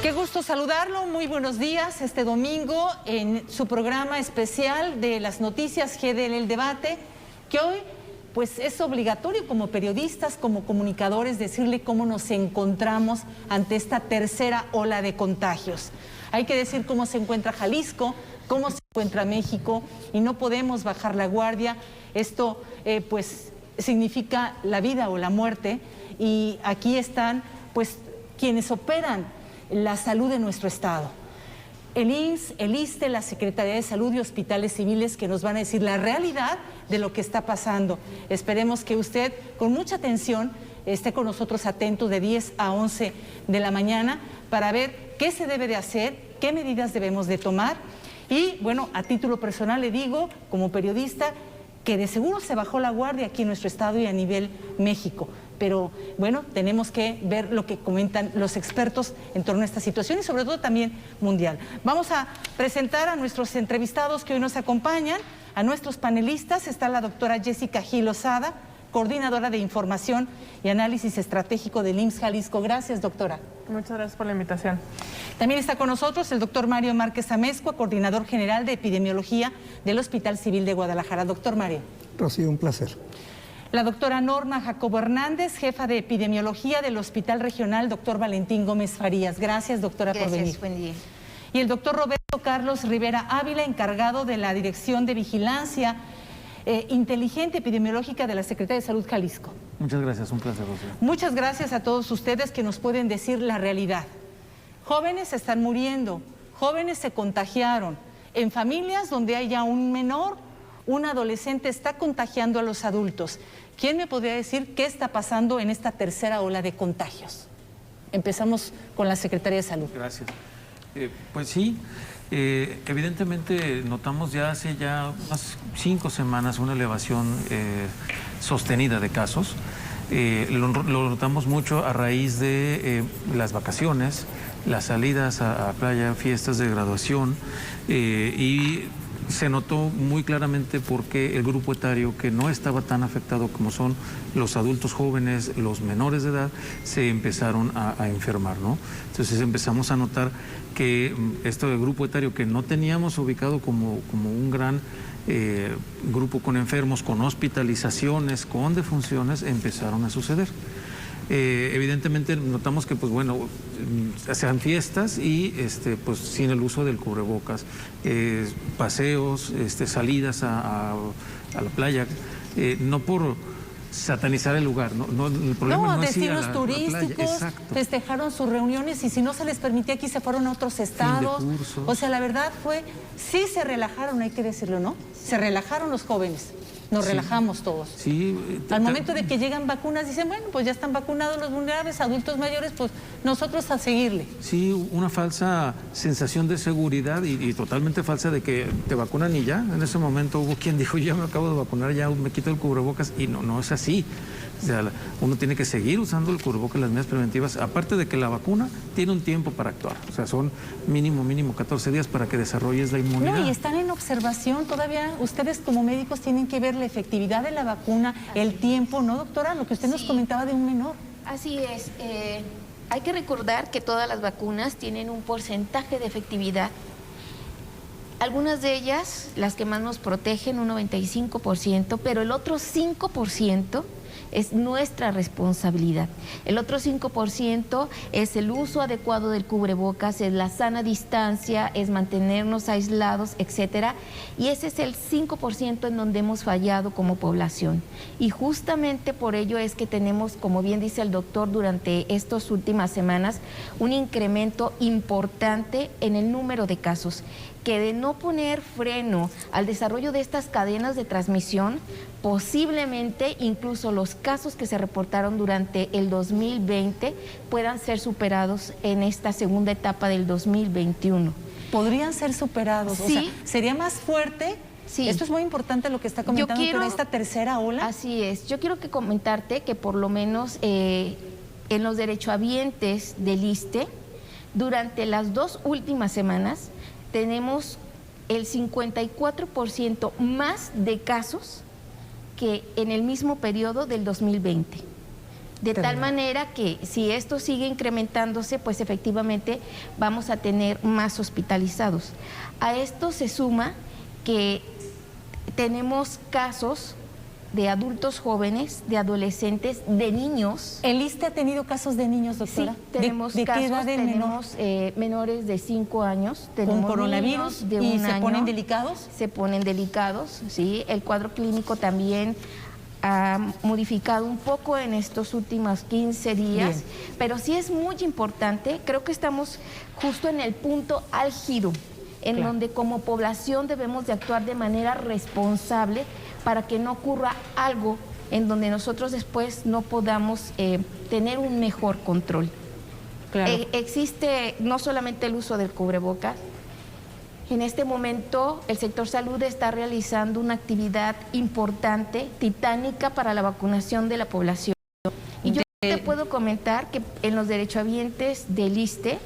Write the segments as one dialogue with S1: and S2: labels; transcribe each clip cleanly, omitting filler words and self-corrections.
S1: Qué gusto saludarlo, muy buenos días este domingo en su programa especial de las noticias GDL El Debate, que hoy pues es obligatorio como periodistas, como comunicadores, decirle cómo nos encontramos ante esta tercera ola de contagios. Hay que decir cómo se encuentra Jalisco, cómo se encuentra México y no podemos bajar la guardia. Esto pues significa la vida o la muerte y aquí están pues quienes operan la salud de nuestro estado. El IMSS, el ISSSTE, la Secretaría de Salud y Hospitales Civiles que nos van a decir la realidad de lo que está pasando. Esperemos que usted con mucha atención esté con nosotros atento de 10 a 11 de la mañana para ver qué se debe de hacer, qué medidas debemos de tomar. Y bueno, a título personal le digo, como periodista, que de seguro se bajó la guardia aquí en nuestro estado y a nivel México. Pero bueno, tenemos que ver lo que comentan los expertos en torno a esta situación y sobre todo también mundial. Vamos a presentar a nuestros entrevistados que hoy nos acompañan, a nuestros panelistas. Está la doctora Jessica Gil Lozada, coordinadora de Información y Análisis Estratégico del IMSS Jalisco. Gracias, doctora.
S2: Muchas gracias por la invitación.
S1: También está con nosotros el doctor Mario Márquez Amezcua, coordinador general de Epidemiología del Hospital Civil de Guadalajara. Doctor Mario.
S3: Rocío, un placer.
S1: La doctora Norma Jacobo Hernández, jefa de Epidemiología del Hospital Regional Dr. Valentín Gómez Farías. Gracias, doctora, por venir.
S4: Buen día.
S1: Y el doctor Roberto Carlos Rivera Ávila, encargado de la Dirección de Vigilancia Inteligente Epidemiológica de la Secretaría de Salud Jalisco.
S5: Muchas gracias, un placer, Rocío.
S1: Muchas gracias a todos ustedes que nos pueden decir la realidad. Jóvenes están muriendo, jóvenes se contagiaron. En familias donde hay ya un menor, un adolescente está contagiando a los adultos. ¿Quién me podría decir qué está pasando en esta tercera ola de contagios? Empezamos con la Secretaría de Salud.
S5: Gracias. Pues sí, evidentemente notamos ya hace unas 5 semanas una elevación sostenida de casos. Lo notamos mucho a raíz de las vacaciones, las salidas a playa, fiestas de graduación y se notó muy claramente porque el grupo etario que no estaba tan afectado como son los adultos jóvenes, los menores de edad, se empezaron a enfermar, ¿no? Entonces empezamos a notar que este grupo etario que no teníamos ubicado como un gran grupo con enfermos, con hospitalizaciones, con defunciones, empezaron a suceder. Evidentemente notamos que pues bueno, se hacen fiestas y pues sin el uso del cubrebocas, paseos, salidas a la playa, no por satanizar el lugar, el problema no es ir a
S1: destinos turísticos, festejaron sus reuniones y si no se les permitía aquí se fueron a otros estados. O sea, la verdad fue, sí se relajaron, hay que decirlo, ¿no? Se relajaron los jóvenes. Nos relajamos todos.
S5: Sí,
S1: al momento de que llegan vacunas, dicen, bueno, pues ya están vacunados los vulnerables, adultos mayores, pues nosotros a seguirle.
S5: Sí, una falsa sensación de seguridad y totalmente falsa de que te vacunan y ya. En ese momento hubo quien dijo, ya me acabo de vacunar, ya me quito el cubrebocas, y no es así. O sea, uno tiene que seguir usando el cubrebocas, las medidas preventivas, aparte de que la vacuna tiene un tiempo para actuar. O sea, son mínimo 14 días para que desarrolles la inmunidad.
S1: No, y están en observación todavía. Ustedes como médicos tienen que ver la efectividad de la vacuna, el tiempo, ¿no, doctora? Lo que usted nos comentaba de un menor.
S4: Así es. Hay que recordar que todas las vacunas tienen un porcentaje de efectividad. Algunas de ellas, las que más nos protegen, un 95%, pero el otro 5% es nuestra responsabilidad. El otro 5% es el uso adecuado del cubrebocas, es la sana distancia, es mantenernos aislados, etcétera. Y ese es el 5% en donde hemos fallado como población. Y justamente por ello es que tenemos, como bien dice el doctor, durante estas últimas semanas, un incremento importante en el número de casos, que de no poner freno al desarrollo de estas cadenas de transmisión, posiblemente incluso los casos que se reportaron durante el 2020 puedan ser superados en esta segunda etapa del 2021.
S1: ¿Podrían ser superados?
S4: Sí.
S1: O sea, ¿sería más fuerte? Sí. Esto es muy importante lo que está comentando con esta tercera ola.
S4: Así es. Yo quiero comentarte que por lo menos en los derechohabientes del ISSSTE, durante las 2 últimas semanas, tenemos el 54% más de casos que en el mismo periodo del 2020. De tal manera que si esto sigue incrementándose, pues efectivamente vamos a tener más hospitalizados. A esto se suma que tenemos casos de adultos jóvenes, de adolescentes, de niños.
S1: ¿El ISSSTE ha tenido casos de niños, doctora?
S4: Sí, tenemos
S1: ¿De
S4: casos,
S1: qué edad del menor?
S4: Menores de 5 años. Tenemos
S1: ¿Con coronavirus?
S4: niños de
S1: ¿Y
S4: un
S1: se
S4: año.
S1: ponen delicados?
S4: Se ponen delicados, sí. El cuadro clínico también ha modificado un poco en estos últimos 15 días,
S1: Bien.
S4: pero sí es muy importante, creo que estamos justo en el punto álgido, en
S1: Claro.
S4: donde como población debemos de actuar de manera responsable para que no ocurra algo en donde nosotros después no podamos tener un mejor control.
S1: Claro.
S4: Existe no solamente el uso del cubrebocas. En este momento el sector salud está realizando una actividad importante, titánica para la vacunación de la población. Y yo te puedo comentar que en los derechohabientes del ISSSTE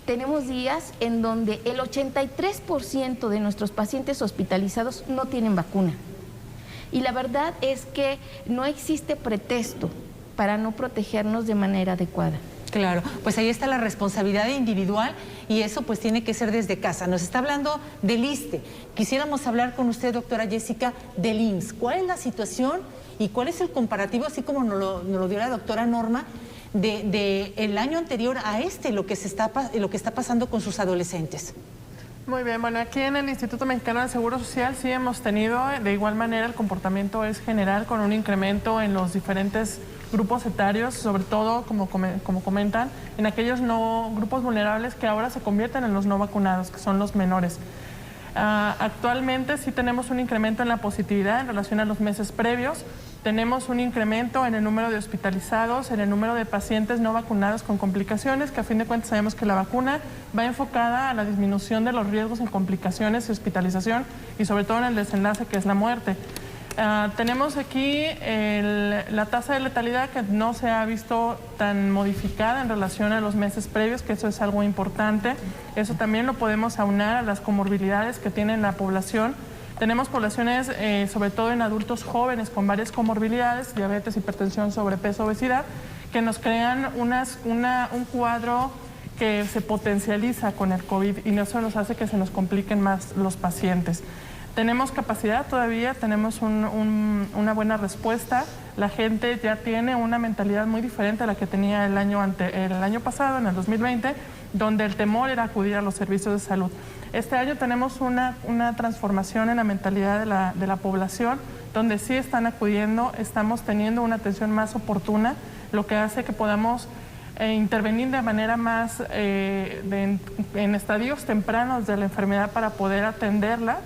S4: tenemos días en donde el 83% de nuestros pacientes hospitalizados no tienen vacuna. Y la verdad es que no existe pretexto para no protegernos de manera adecuada.
S1: Claro, pues ahí está la responsabilidad individual y eso pues tiene que ser desde casa. Nos está hablando del ISSSTE. Quisiéramos hablar con usted, doctora Jessica, del IMSS. ¿Cuál es la situación y cuál es el comparativo, así como nos lo dio la doctora Norma, de el año anterior a lo que está pasando con sus adolescentes?
S2: Muy bien, bueno, aquí en el Instituto Mexicano del Seguro Social sí hemos tenido, de igual manera el comportamiento es general con un incremento en los diferentes grupos etarios, sobre todo, como comentan, en aquellos grupos vulnerables que ahora se convierten en los no vacunados, que son los menores. Actualmente sí tenemos un incremento en la positividad en relación a los meses previos. Tenemos un incremento en el número de hospitalizados, en el número de pacientes no vacunados con complicaciones, que a fin de cuentas sabemos que la vacuna va enfocada a la disminución de los riesgos en complicaciones y hospitalización y sobre todo en el desenlace que es la muerte. Tenemos aquí la tasa de letalidad que no se ha visto tan modificada en relación a los meses previos, que eso es algo importante. Eso también lo podemos aunar a las comorbilidades que tiene la población. Tenemos poblaciones, sobre todo en adultos jóvenes con varias comorbilidades, diabetes, hipertensión, sobrepeso, obesidad, que nos crean un cuadro que se potencializa con el COVID y eso nos hace que se nos compliquen más los pacientes. Tenemos capacidad todavía, tenemos una buena respuesta. La gente ya tiene una mentalidad muy diferente a la que tenía el año pasado, en el 2020, donde el temor era acudir a los servicios de salud. Este año tenemos una transformación en la mentalidad de la población, donde sí están acudiendo, estamos teniendo una atención más oportuna, lo que hace que podamos intervenir de manera más en estadios tempranos de la enfermedad para poder atenderla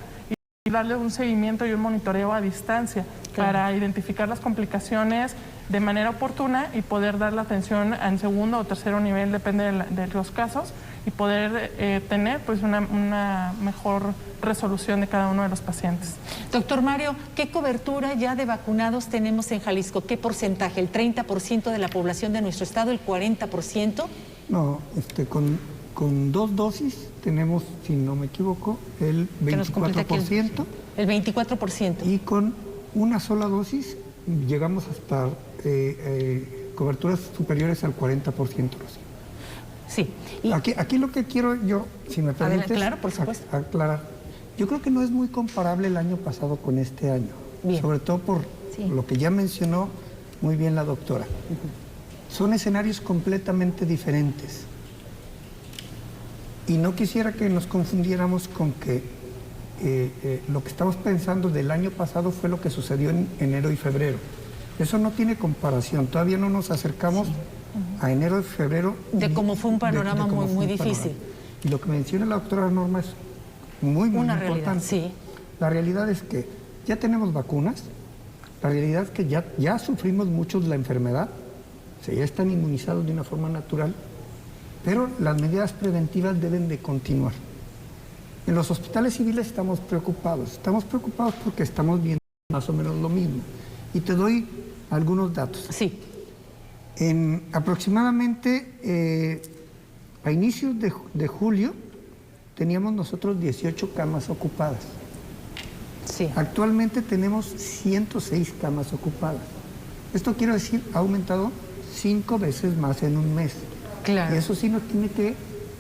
S2: y darle un seguimiento y un monitoreo a distancia, claro, para identificar las complicaciones de manera oportuna y poder dar la atención en segundo o tercero nivel, depende de los casos, y poder tener pues una mejor resolución de cada uno de los pacientes.
S1: Doctor Mario, ¿qué cobertura ya de vacunados tenemos en Jalisco? ¿Qué porcentaje? ¿El 30% de la población de nuestro estado? ¿El 40%?
S3: No, con 2 dosis tenemos, si no me equivoco, el 24%.
S1: El 24%.
S3: Y con una sola dosis llegamos hasta coberturas superiores al 40%.
S1: Sí.
S3: Y aquí lo que quiero yo, si me permites,
S1: claro, por supuesto,
S3: aclarar. Yo creo que no es muy comparable el año pasado con este año.
S1: Bien.
S3: Sobre todo por lo que ya mencionó muy bien la doctora. Son escenarios completamente diferentes. Y no quisiera que nos confundiéramos con que lo que estamos pensando del año pasado fue lo que sucedió en enero y febrero. Eso no tiene comparación. Todavía no nos acercamos a enero y febrero.
S1: De cómo fue un panorama muy difícil.
S3: Y lo que menciona la doctora Norma es muy importante.
S1: Realidad, sí.
S3: La realidad es que ya tenemos vacunas. La realidad es que ya sufrimos muchos la enfermedad. O sea, ya están inmunizados de una forma natural. Pero las medidas preventivas deben de continuar. En los hospitales civiles estamos preocupados porque estamos viendo más o menos lo mismo. Y te doy algunos datos.
S1: Sí.
S3: Aproximadamente a inicios de julio teníamos nosotros 18 camas ocupadas.
S1: Sí.
S3: Actualmente tenemos 106 camas ocupadas. Esto quiere decir, ha aumentado 5 veces más en un mes.
S1: Claro.
S3: Y eso sí nos tiene que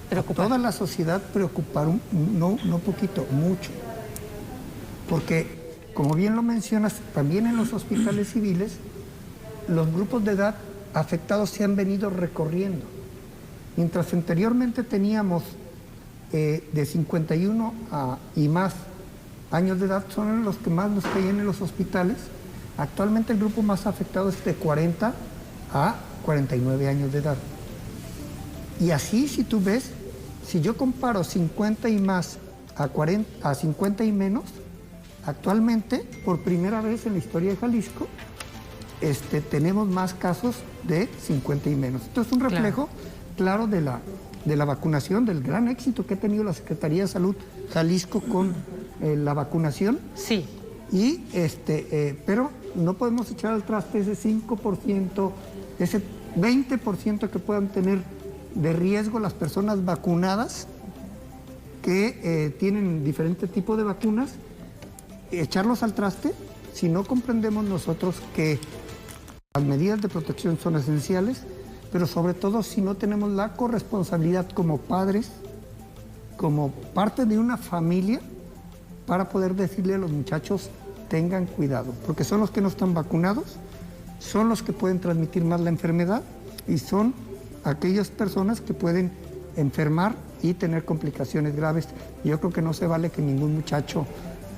S3: preocupar. A toda la sociedad preocupar, no poquito, mucho. Porque, como bien lo mencionas, también en los hospitales civiles, los grupos de edad afectados se han venido recorriendo. Mientras anteriormente teníamos de 51 y más años de edad, son los que más nos caían en los hospitales. Actualmente el grupo más afectado es de 40 a 49 años de edad. Y así, si tú ves, si yo comparo 50 y más a 50 y menos, actualmente, por primera vez en la historia de Jalisco, tenemos más casos de 50 y menos. Esto es un reflejo claro de la vacunación, del gran éxito que ha tenido la Secretaría de Salud Jalisco con la vacunación.
S1: Sí.
S3: Y pero no podemos echar al traste ese 5%, ese 20% que puedan tener de riesgo las personas vacunadas que tienen diferente tipo de vacunas, echarlos al traste si no comprendemos nosotros que las medidas de protección son esenciales, pero sobre todo si no tenemos la corresponsabilidad como padres, como parte de una familia, para poder decirle a los muchachos, tengan cuidado, porque son los que no están vacunados, son los que pueden transmitir más la enfermedad y son aquellas personas que pueden enfermar y tener complicaciones graves. Yo creo que no se vale que ningún muchacho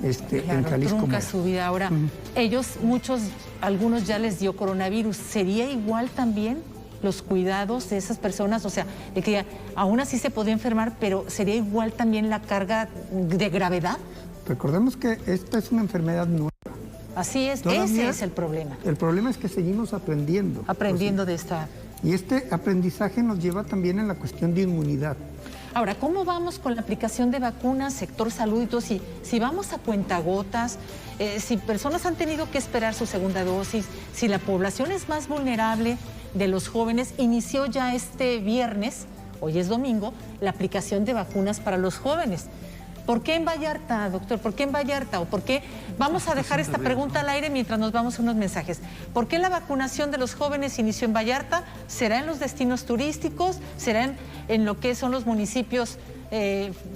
S3: en Jalisco
S1: trunca su vida. Ahora, algunos ya les dio coronavirus. ¿Sería igual también los cuidados de esas personas? O sea, de que aún así se podía enfermar, pero ¿sería igual también la carga de gravedad?
S3: Recordemos que esta es una enfermedad nueva.
S1: Así es,
S3: Todavía
S1: ese es el problema.
S3: El problema es que seguimos aprendiendo.
S1: Aprendiendo de esta...
S3: Y este aprendizaje nos lleva también en la cuestión de inmunidad.
S1: Ahora, ¿cómo vamos con la aplicación de vacunas, sector salud y todo? Si vamos a cuentagotas, si personas han tenido que esperar su segunda dosis, si la población es más vulnerable de los jóvenes, inició ya este viernes, hoy es domingo, la aplicación de vacunas para los jóvenes. ¿Por qué en Vallarta, doctor? ¿Por qué en Vallarta? ¿O por qué? Vamos a dejar esta pregunta al aire mientras nos vamos a unos mensajes. ¿Por qué la vacunación de los jóvenes inició en Vallarta? ¿Será en los destinos turísticos? ¿Será en lo que son los municipios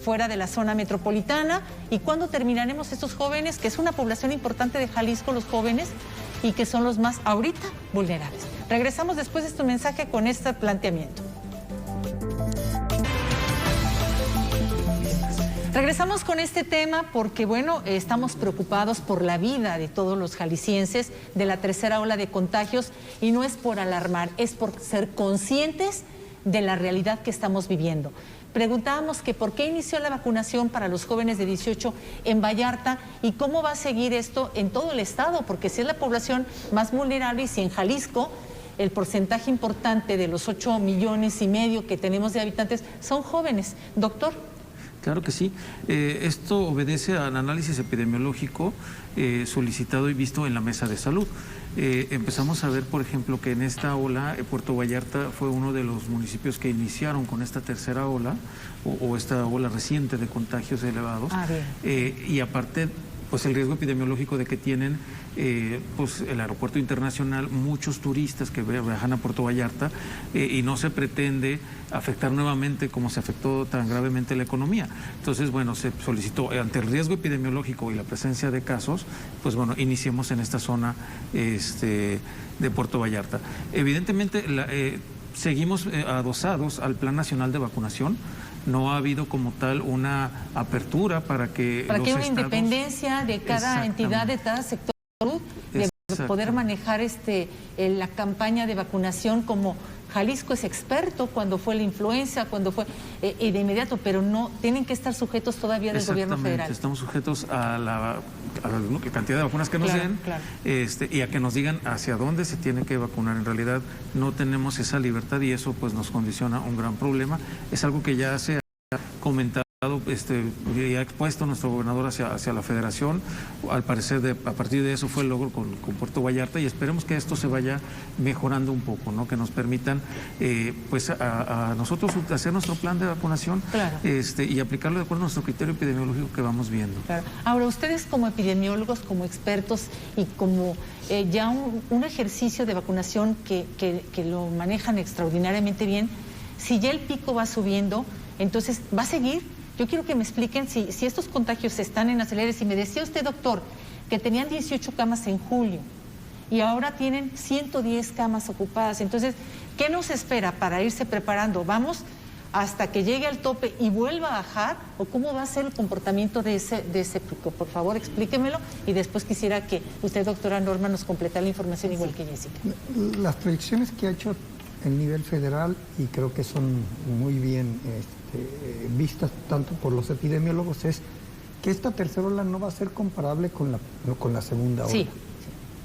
S1: fuera de la zona metropolitana? ¿Y cuándo terminaremos estos jóvenes, que es una población importante de Jalisco, los jóvenes, y que son los más ahorita vulnerables? Regresamos después de este mensaje con este planteamiento. Regresamos con este tema porque, bueno, estamos preocupados por la vida de todos los jaliscienses de la tercera ola de contagios, y no es por alarmar, es por ser conscientes de la realidad que estamos viviendo. Preguntábamos que por qué inició la vacunación para los jóvenes de 18 en Vallarta y cómo va a seguir esto en todo el estado, porque si es la población más vulnerable y si en Jalisco el porcentaje importante de los 8,5 millones que tenemos de habitantes son jóvenes. Doctor.
S5: Claro que sí. Esto obedece al análisis epidemiológico solicitado y visto en la mesa de salud. Empezamos a ver, por ejemplo, que en esta ola, Puerto Vallarta fue uno de los municipios que iniciaron con esta tercera ola o esta ola reciente de contagios elevados. Y aparte, pues el riesgo epidemiológico de que tienen pues el aeropuerto internacional, muchos turistas que viajan a Puerto Vallarta y no se pretende afectar nuevamente como se afectó tan gravemente la economía. Entonces, bueno, se solicitó ante el riesgo epidemiológico y la presencia de casos, pues bueno, iniciemos en esta zona de Puerto Vallarta. Evidentemente, seguimos adosados al Plan Nacional de Vacunación. No ha habido como tal una apertura para que
S1: haya una
S5: estados...
S1: independencia de cada entidad, de cada sector de salud, de poder manejar la campaña de vacunación, como Jalisco es experto cuando fue la influenza, cuando fue y de inmediato, pero no tienen que estar sujetos todavía del gobierno federal. Estamos
S5: sujetos a la cantidad de vacunas que nos den, y a que nos digan hacia dónde se tiene que vacunar. En realidad no tenemos esa libertad y eso pues nos condiciona un gran problema. Es algo que ya se ha comentado ya ha expuesto nuestro gobernador hacia la federación. Al parecer, a partir de eso fue el logro con Puerto Vallarta, y esperemos que esto se vaya mejorando un poco, ¿no? Que nos permitan pues a nosotros hacer nuestro plan de vacunación,
S1: claro,
S5: y aplicarlo de acuerdo a nuestro criterio epidemiológico que vamos viendo.
S1: Claro. Ahora, ustedes como epidemiólogos, como expertos y como ya un ejercicio de vacunación que lo manejan extraordinariamente bien, si ya el pico va subiendo, entonces va a seguir. Yo quiero que me expliquen si estos contagios están en aceleres. Y me decía usted, doctor, que tenían 18 camas en julio y ahora tienen 110 camas ocupadas. Entonces, ¿qué nos espera para irse preparando? ¿Vamos hasta que llegue al tope y vuelva a bajar? ¿O cómo va a ser el comportamiento de ese pico? Por favor, explíquemelo, y después quisiera que usted, doctora Norma, nos completara la información igual que Jessica.
S3: Las proyecciones que ha hecho el nivel federal, y creo que son muy bien vistas tanto por los epidemiólogos, es que esta tercera ola no va a ser comparable con la segunda ola.
S1: Sí.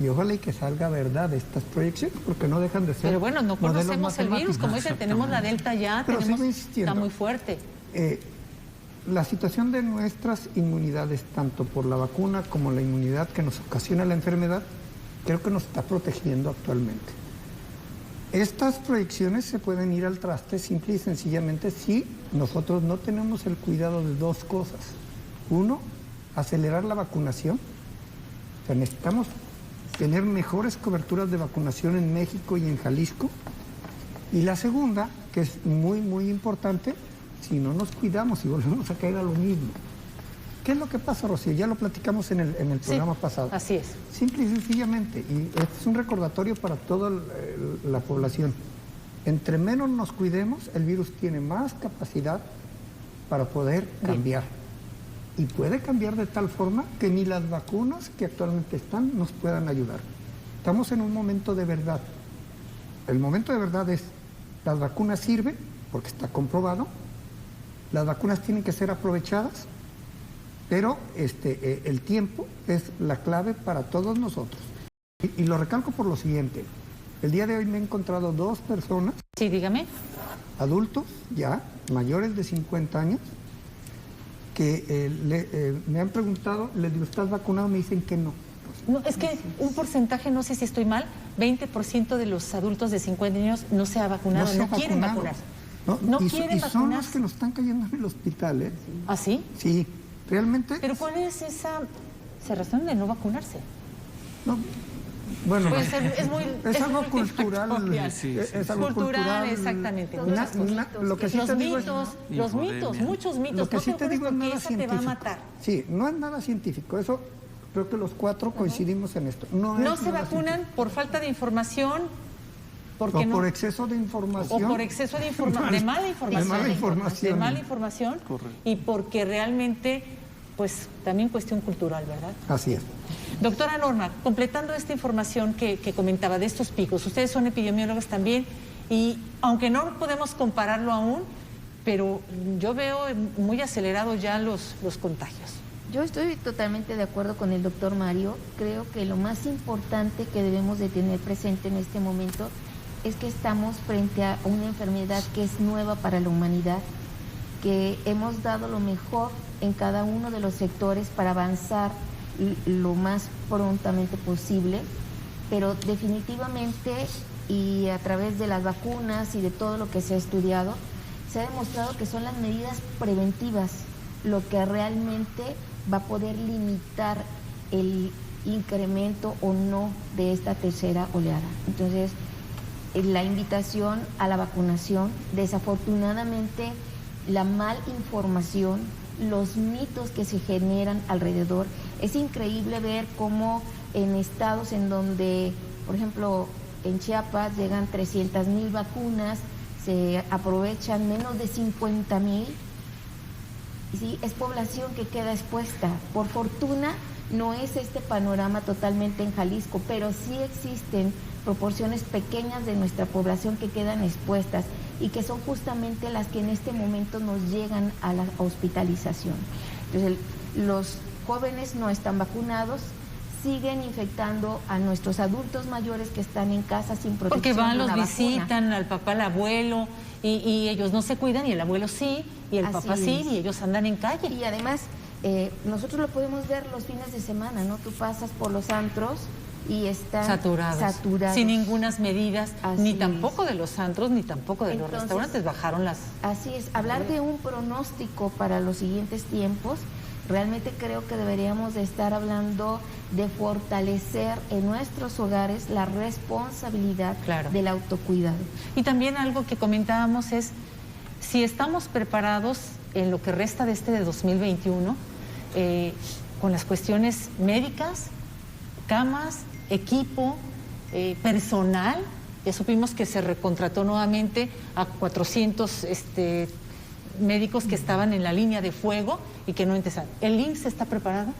S3: Y ojalá y que salga verdad estas proyecciones, porque no dejan de ser.
S1: Pero bueno, no conocemos el virus, como dicen, tenemos la delta ya,
S3: pero
S1: tenemos,
S3: sigo insistiendo,
S1: está muy fuerte.
S3: La situación de nuestras inmunidades, tanto por la vacuna como la inmunidad que nos ocasiona la enfermedad, creo que nos está protegiendo actualmente. Estas proyecciones se pueden ir al traste simple y sencillamente si nosotros no tenemos el cuidado de dos cosas. Uno, acelerar la vacunación. O sea, necesitamos tener mejores coberturas de vacunación en México y en Jalisco. Y la segunda, que es muy, muy importante, si no nos cuidamos y volvemos a caer a lo mismo. ¿Qué es lo que pasa, Rocío? Ya lo platicamos en el programa pasado.
S1: Así es.
S3: Simple y sencillamente, y este es un recordatorio para toda la población. Entre menos nos cuidemos, el virus tiene más capacidad para poder cambiar. Y puede cambiar de tal forma que ni las vacunas que actualmente están nos puedan ayudar. Estamos en un momento de verdad. El momento de verdad es, las vacunas sirven, porque está comprobado, las vacunas tienen que ser aprovechadas, pero el tiempo es la clave para todos nosotros. Y lo recalco por lo siguiente. El día de hoy me he encontrado 2 personas.
S1: Sí, dígame.
S3: Adultos ya, mayores de 50 años, que me han preguntado, ¿les digo, estás vacunado? Me dicen que no.
S1: No, es que un porcentaje, no sé si estoy mal, 20% de los adultos de 50 años no se ha vacunado, no quieren vacunarse. No quieren vacunarse.
S3: Son los que nos están cayendo en el hospital, ¿eh?
S1: ¿Ah, sí?
S3: Sí, realmente.
S1: ¿Pero cuál es esa razón de no vacunarse?
S3: No, bueno,
S1: pues es
S3: algo cultural.
S1: Es algo cultural, exactamente.
S3: Lo que sí
S1: los
S3: te digo
S1: mitos, muchos mitos.
S3: Lo que sí te digo es nada
S1: esa
S3: científico.
S1: te va a matar.
S3: Sí, no es nada científico. Eso creo que los 4 coincidimos en esto.
S1: No se vacunan por falta de información.
S3: O por exceso de información.
S1: O por exceso de información, de mala información. De mala información.
S5: Correcto.
S1: Y porque realmente, pues, también cuestión cultural, ¿verdad?
S3: Así es.
S1: Doctora Norma, completando esta información que comentaba de estos picos, ustedes son epidemiólogos también, y aunque no podemos compararlo aún, pero yo veo muy acelerados ya los contagios.
S4: Yo estoy totalmente de acuerdo con el doctor Mario. Creo que lo más importante que debemos de tener presente en este momento es que estamos frente a una enfermedad que es nueva para la humanidad, que hemos dado lo mejor en cada uno de los sectores para avanzar lo más prontamente posible, pero definitivamente, y a través de las vacunas y de todo lo que se ha estudiado, se ha demostrado que son las medidas preventivas lo que realmente va a poder limitar el incremento o no de esta tercera oleada. Entonces, la invitación a la vacunación, desafortunadamente la mal información, los mitos que se generan alrededor. Es increíble ver cómo en estados en donde, por ejemplo, en Chiapas llegan 300,000 vacunas, se aprovechan menos de 50,000, ¿sí? Es población que queda expuesta. Por fortuna no es este panorama totalmente en Jalisco, pero sí existen proporciones pequeñas de nuestra población que quedan expuestas y que son justamente las que en este momento nos llegan a la hospitalización. Entonces, los jóvenes no están vacunados, siguen infectando a nuestros adultos mayores que están en casa sin protección.
S1: Porque van,
S4: de
S1: los
S4: una
S1: visitan,
S4: vacuna.
S1: al papá, al abuelo, y ellos no se cuidan y el abuelo sí, y el
S4: Así
S1: papá sí,
S4: es.
S1: y ellos andan en calle.
S4: Y además, nosotros lo podemos ver los fines de semana, ¿no? Tú pasas por los antros y están
S1: Saturados. Sin ningunas medidas,
S4: Así
S1: ni
S4: es.
S1: tampoco de los antros, ni tampoco de los
S4: Entonces,
S1: restaurantes, bajaron las...
S4: Así es, hablar de un pronóstico para los siguientes tiempos, realmente creo que deberíamos de estar hablando de fortalecer en nuestros hogares la responsabilidad
S1: Claro.
S4: del autocuidado.
S1: Y también algo que comentábamos es, si estamos preparados en lo que resta de este de 2021, con las cuestiones médicas, camas, equipo, personal, ya supimos que se recontrató nuevamente a 400 médicos que estaban en la línea de fuego y que no empezaron. ¿El IMSS está preparado?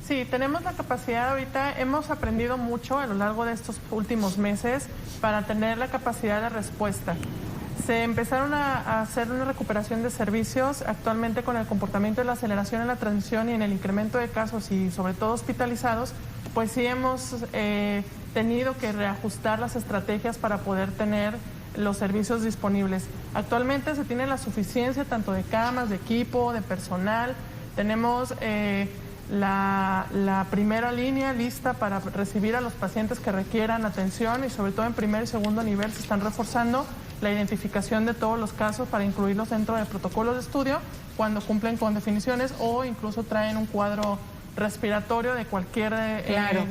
S2: Sí, tenemos la capacidad ahorita, hemos aprendido mucho a lo largo de estos últimos meses para tener la capacidad de respuesta. Se empezaron a hacer una recuperación de servicios actualmente con el comportamiento de la aceleración en la transmisión y en el incremento de casos y sobre todo hospitalizados, pues sí hemos tenido que reajustar las estrategias para poder tener los servicios disponibles. Actualmente se tiene la suficiencia tanto de camas, de equipo, de personal. Tenemos la primera línea lista para recibir a los pacientes que requieran atención y sobre todo en primer y segundo nivel se están reforzando la identificación de todos los casos para incluirlos dentro del protocolo de estudio cuando cumplen con definiciones o incluso traen un cuadro respiratorio de cualquier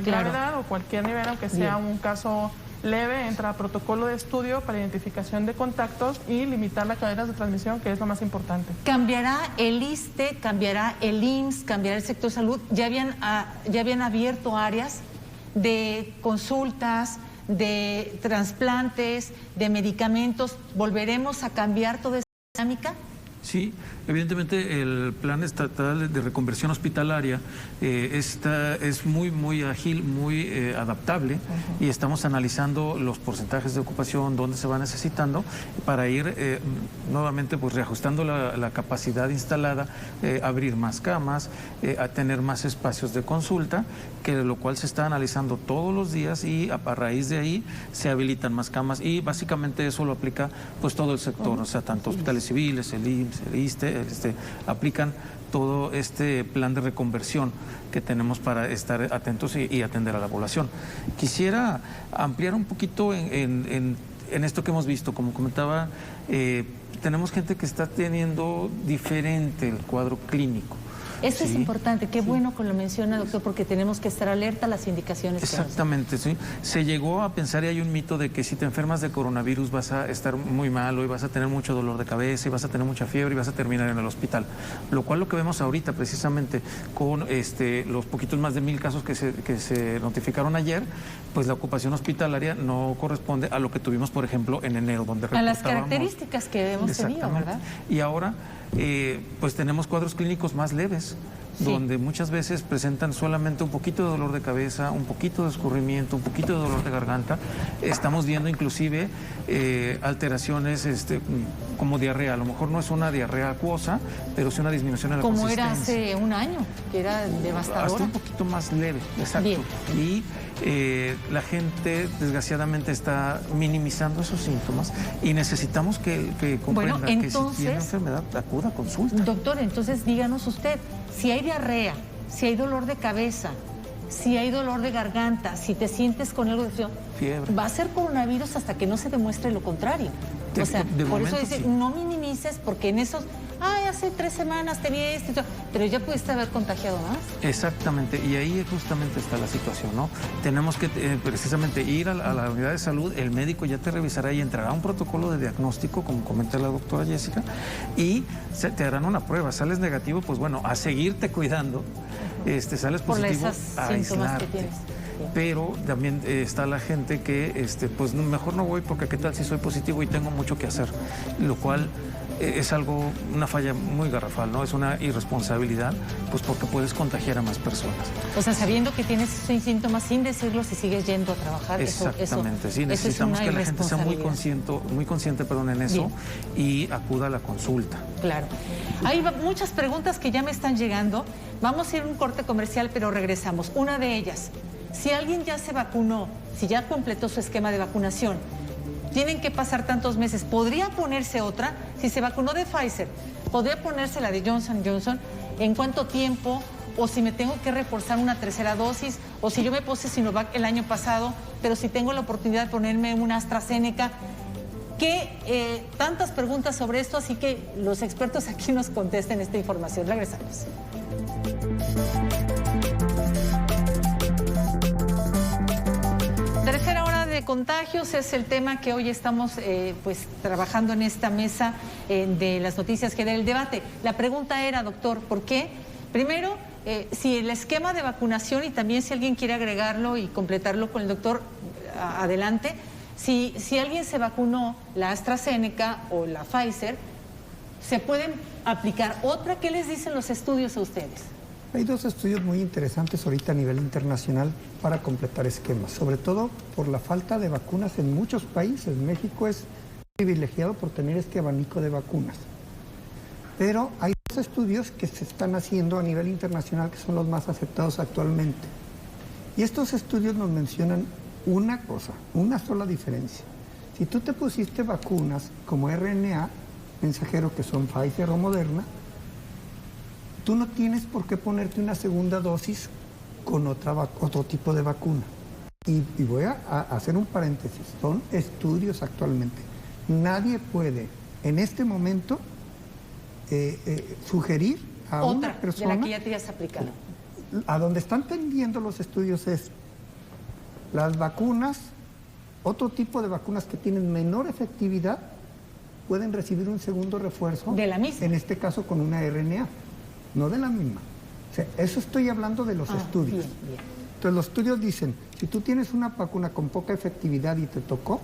S2: gravedad o cualquier nivel, aunque sea un caso leve, entra a protocolo de estudio para identificación de contactos y limitar las cadenas de transmisión, que es lo más importante.
S1: ¿Cambiará el ISSSTE, cambiará el IMSS, cambiará el sector salud? Ya habían abierto áreas de consultas, de trasplantes, de medicamentos. ¿Volveremos a cambiar toda esa dinámica?
S5: Sí, evidentemente el plan estatal de reconversión hospitalaria es muy ágil, muy adaptable y estamos analizando los porcentajes de ocupación, dónde se va necesitando para ir nuevamente pues reajustando la capacidad instalada, abrir más camas, a tener más espacios de consulta, que lo cual se está analizando todos los días y a raíz de ahí se habilitan más camas y básicamente eso lo aplica pues todo el sector, o sea, tanto hospitales civiles, el IMSS, el ISSSTE, aplican todo este plan de reconversión que tenemos para estar atentos y atender a la población. Quisiera ampliar un poquito en esto que hemos visto. Como comentaba, tenemos gente que está teniendo diferente el cuadro clínico.
S1: Esto es importante, qué bueno que lo menciona, doctor, porque tenemos que estar alerta a las indicaciones.
S5: Exactamente, sí. Se llegó a pensar y hay un mito de que si te enfermas de coronavirus vas a estar muy malo y vas a tener mucho dolor de cabeza y vas a tener mucha fiebre y vas a terminar en el hospital. Lo cual lo que vemos ahorita precisamente con los poquitos más de 1000 casos que se notificaron ayer, pues la ocupación hospitalaria no corresponde a lo que tuvimos, por ejemplo, en enero, donde
S1: a las características que hemos tenido, ¿verdad?
S5: Y ahora pues tenemos cuadros clínicos más leves, donde muchas veces presentan solamente un poquito de dolor de cabeza, un poquito de escurrimiento, un poquito de dolor de garganta. Estamos viendo inclusive alteraciones como diarrea. A lo mejor no es una diarrea acuosa, pero sí una disminución en la consistencia.
S1: Como era hace un año, que era devastadora.
S5: Hasta un poquito más leve, exacto.
S1: Bien.
S5: Y la gente desgraciadamente está minimizando esos síntomas y necesitamos que comprenda que si tiene enfermedad acuda a consulta.
S1: Doctor, entonces díganos usted, si hay diarrea, si hay dolor de cabeza, si hay dolor de garganta, si te sientes con algo de
S5: fiebre,
S1: va a ser coronavirus hasta que no se demuestre lo contrario. O sea, por eso dice, no minimices, porque en esos, hace 3 semanas tenía esto, pero ya pudiste haber contagiado más.
S5: Exactamente, y ahí justamente está la situación, ¿no? Tenemos que precisamente ir a la unidad de salud, el médico ya te revisará y entrará a un protocolo de diagnóstico, como comenta la doctora Jessica, y te harán una prueba. Sales negativo, pues bueno, a seguirte cuidando, sales positivo, a aislarte. Pero también está la gente que, pues mejor no voy porque qué tal si soy positivo y tengo mucho que hacer, lo cual es una falla muy garrafal, ¿no? Es una irresponsabilidad, pues porque puedes contagiar a más personas.
S1: O sea, sabiendo que tienes síntomas sin decirlo, si sigues yendo a trabajar.
S5: Exactamente, sí, necesitamos que la gente sea muy consciente en eso. Bien. Y acuda a la consulta.
S1: Claro. Hay muchas preguntas que ya me están llegando. Vamos a ir a un corte comercial, pero regresamos. Una de ellas, si alguien ya se vacunó, si ya completó su esquema de vacunación, tienen que pasar tantos meses. ¿Podría ponerse otra? Si se vacunó de Pfizer, ¿podría ponerse la de Johnson & Johnson? ¿En cuánto tiempo? O si me tengo que reforzar una tercera dosis, o si yo me puse Sinovac el año pasado, pero si tengo la oportunidad de ponerme una AstraZeneca. Tantas preguntas sobre esto, así que los expertos aquí nos contesten esta información. Regresamos. Tercera hora de contagios es el tema que hoy estamos pues trabajando en esta mesa de las noticias que da el debate. La pregunta era, doctor, ¿por qué? Primero, si el esquema de vacunación, y también si alguien quiere agregarlo y completarlo con el doctor, adelante. Si alguien se vacunó la AstraZeneca o la Pfizer, ¿se pueden aplicar otra? ¿Qué les dicen los estudios a ustedes?
S3: Hay dos estudios muy interesantes ahorita a nivel internacional para completar esquemas, sobre todo por la falta de vacunas en muchos países. México es privilegiado por tener este abanico de vacunas. Pero hay dos estudios que se están haciendo a nivel internacional que son los más aceptados actualmente. Y estos estudios nos mencionan una cosa, una sola diferencia. Si tú te pusiste vacunas como RNA mensajero, que son Pfizer o Moderna, tú no tienes por qué ponerte una segunda dosis con otro tipo de vacuna. Y voy a hacer un paréntesis, son estudios actualmente. Nadie puede en este momento sugerir a una persona...
S1: de la que ya te hayas aplicado.
S3: A donde están tendiendo los estudios es las vacunas, otro tipo de vacunas que tienen menor efectividad, pueden recibir un segundo refuerzo.
S1: De la misma.
S3: En este caso con una RNA, no de la misma. O sea, eso estoy hablando de los estudios.
S1: Bien.
S3: Entonces los estudios dicen, si tú tienes una vacuna con poca efectividad y te tocó,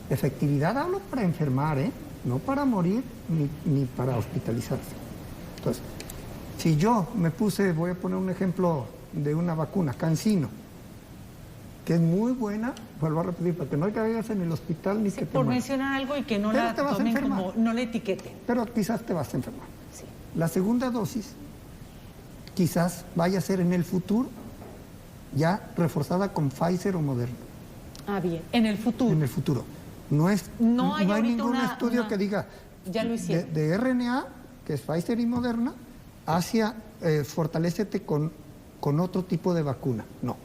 S3: efectividad hablo para enfermar, no para morir ni para hospitalizarse. Entonces, si yo me puse, voy a poner un ejemplo de una vacuna, CanSino, que es muy buena, vuelvo a repetir, para que no caigas en el hospital ni que te
S1: Por
S3: mueras.
S1: mencionar algo y que no
S3: Pero
S1: la
S3: te vas a
S1: tomen
S3: enfermar.
S1: como, no la etiqueten.
S3: Pero quizás te vas a enfermar.
S1: Sí.
S3: La segunda dosis quizás vaya a ser en el futuro ya reforzada con Pfizer o Moderna.
S1: Ah, bien. En el futuro.
S3: En el futuro. No hay
S1: ahorita
S3: ningún estudio que diga
S1: ya lo hicieron.
S3: de RNA, que es Pfizer y Moderna, hacia fortalécete con otro tipo de vacuna. No,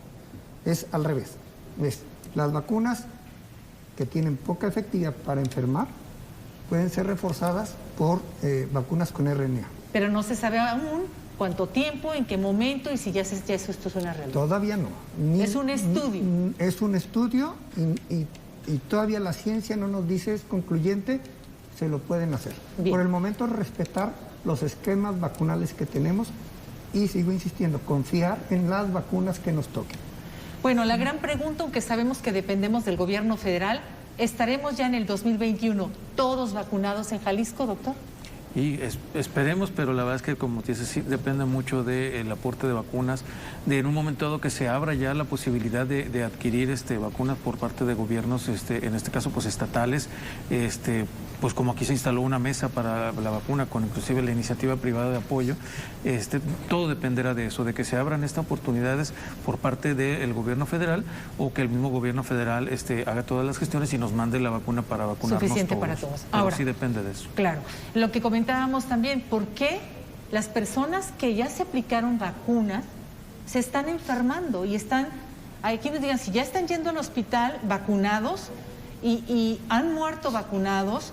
S3: es al revés. Las vacunas que tienen poca efectividad para enfermar pueden ser reforzadas por vacunas con RNA.
S1: Pero no se sabe aún cuánto tiempo, en qué momento y si ya esto es una realidad.
S3: Todavía no.
S1: Es un estudio.
S3: Es un estudio y todavía la ciencia no nos dice es concluyente, se lo pueden hacer.
S1: Bien.
S3: Por el momento respetar los esquemas vacunales que tenemos y sigo insistiendo, confiar en las vacunas que nos toquen.
S1: Bueno, la gran pregunta, aunque sabemos que dependemos del gobierno federal, ¿estaremos ya en el 2021 todos vacunados en Jalisco, doctor?
S5: Y esperemos, pero la verdad es que, como dices, sí depende mucho del aporte de vacunas, de en un momento dado que se abra ya la posibilidad de adquirir vacunas por parte de gobiernos, en este caso pues estatales, pues como aquí se instaló una mesa para la vacuna con inclusive la iniciativa privada de apoyo, todo dependerá de eso, de que se abran estas oportunidades por parte del gobierno federal o que el mismo gobierno federal haga todas las gestiones y nos mande la vacuna para vacunarnos
S1: Suficiente
S5: todos.
S1: para todos.
S5: Pero
S1: Ahora,
S5: sí depende de eso.
S1: Claro. Lo que comentábamos también, ¿por qué las personas que ya se aplicaron vacunas se están enfermando y están, hay quienes digan, si ya están yendo al hospital vacunados y han muerto vacunados?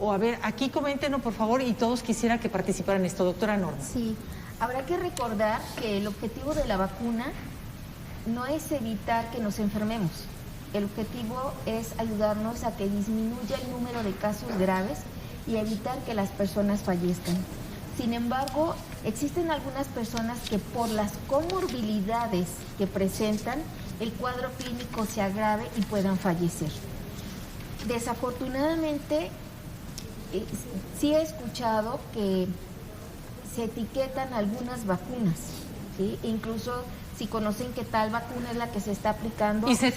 S1: O a ver, aquí coméntenos por favor, y todos quisiera que participaran en esto, doctora Norma.
S4: Sí, habrá que recordar que el objetivo de la vacuna no es evitar que nos enfermemos. El objetivo es ayudarnos a que disminuya el número de casos graves y evitar que las personas fallezcan. Sin embargo, existen algunas personas que por las comorbilidades que presentan, el cuadro clínico se agrave y puedan fallecer. Desafortunadamente, sí he escuchado que se etiquetan algunas vacunas, ¿sí? Incluso si conocen que tal vacuna es la que se está aplicando.
S1: Y se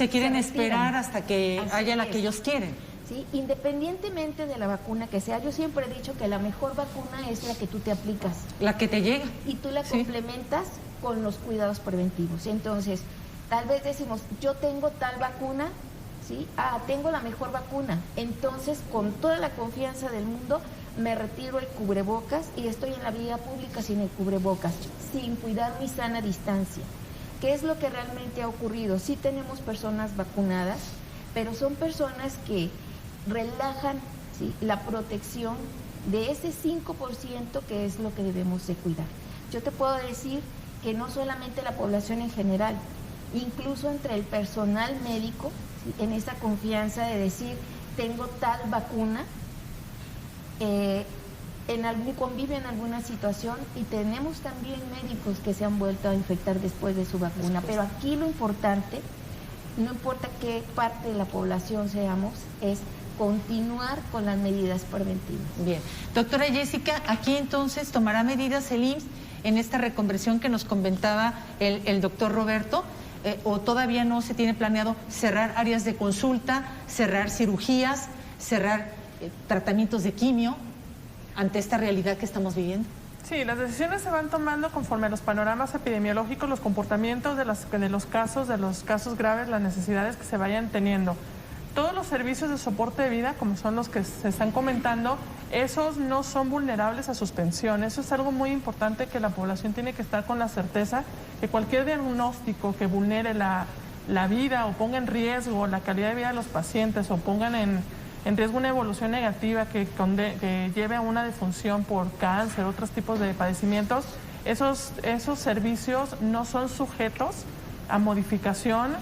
S1: quieren esperar hasta que haya la que ellos quieren.
S4: ¿Sí? Independientemente de la vacuna que sea, yo siempre he dicho que la mejor vacuna es la que tú te aplicas.
S1: La que te llega.
S4: Y tú la complementas con los cuidados preventivos. Entonces, tal vez decimos, yo tengo tal vacuna, ¿sí? Tengo la mejor vacuna, entonces con toda la confianza del mundo me retiro el cubrebocas y estoy en la vía pública sin el cubrebocas, sin cuidar mi sana distancia. ¿Qué es lo que realmente ha ocurrido? Sí tenemos personas vacunadas, pero son personas que relajan, ¿sí?, la protección de ese 5% que es lo que debemos de cuidar. Yo te puedo decir que no solamente la población en general, incluso entre el personal médico, ¿sí?, en esa confianza de decir, tengo tal vacuna, convive en alguna situación, y tenemos también médicos que se han vuelto a infectar después de su vacuna. Pero aquí lo importante, no importa qué parte de la población seamos, es continuar con las medidas preventivas.
S1: Bien. Doctora Jessica, aquí entonces tomará medidas el IMSS en esta reconversión que nos comentaba el doctor Roberto, o todavía no se tiene planeado cerrar áreas de consulta, cerrar cirugías, cerrar tratamientos de quimio ante esta realidad que estamos viviendo.
S2: Sí, las decisiones se van tomando conforme a los panoramas epidemiológicos, los comportamientos de los casos graves, las necesidades que se vayan teniendo. Todos los servicios de soporte de vida, como son los que se están comentando, esos no son vulnerables a suspensión. Eso es algo muy importante, que la población tiene que estar con la certeza que cualquier diagnóstico que vulnere la vida o ponga en riesgo la calidad de vida de los pacientes, o pongan en riesgo una evolución negativa que lleve a una defunción por cáncer, otros tipos de padecimientos, esos servicios no son sujetos a modificación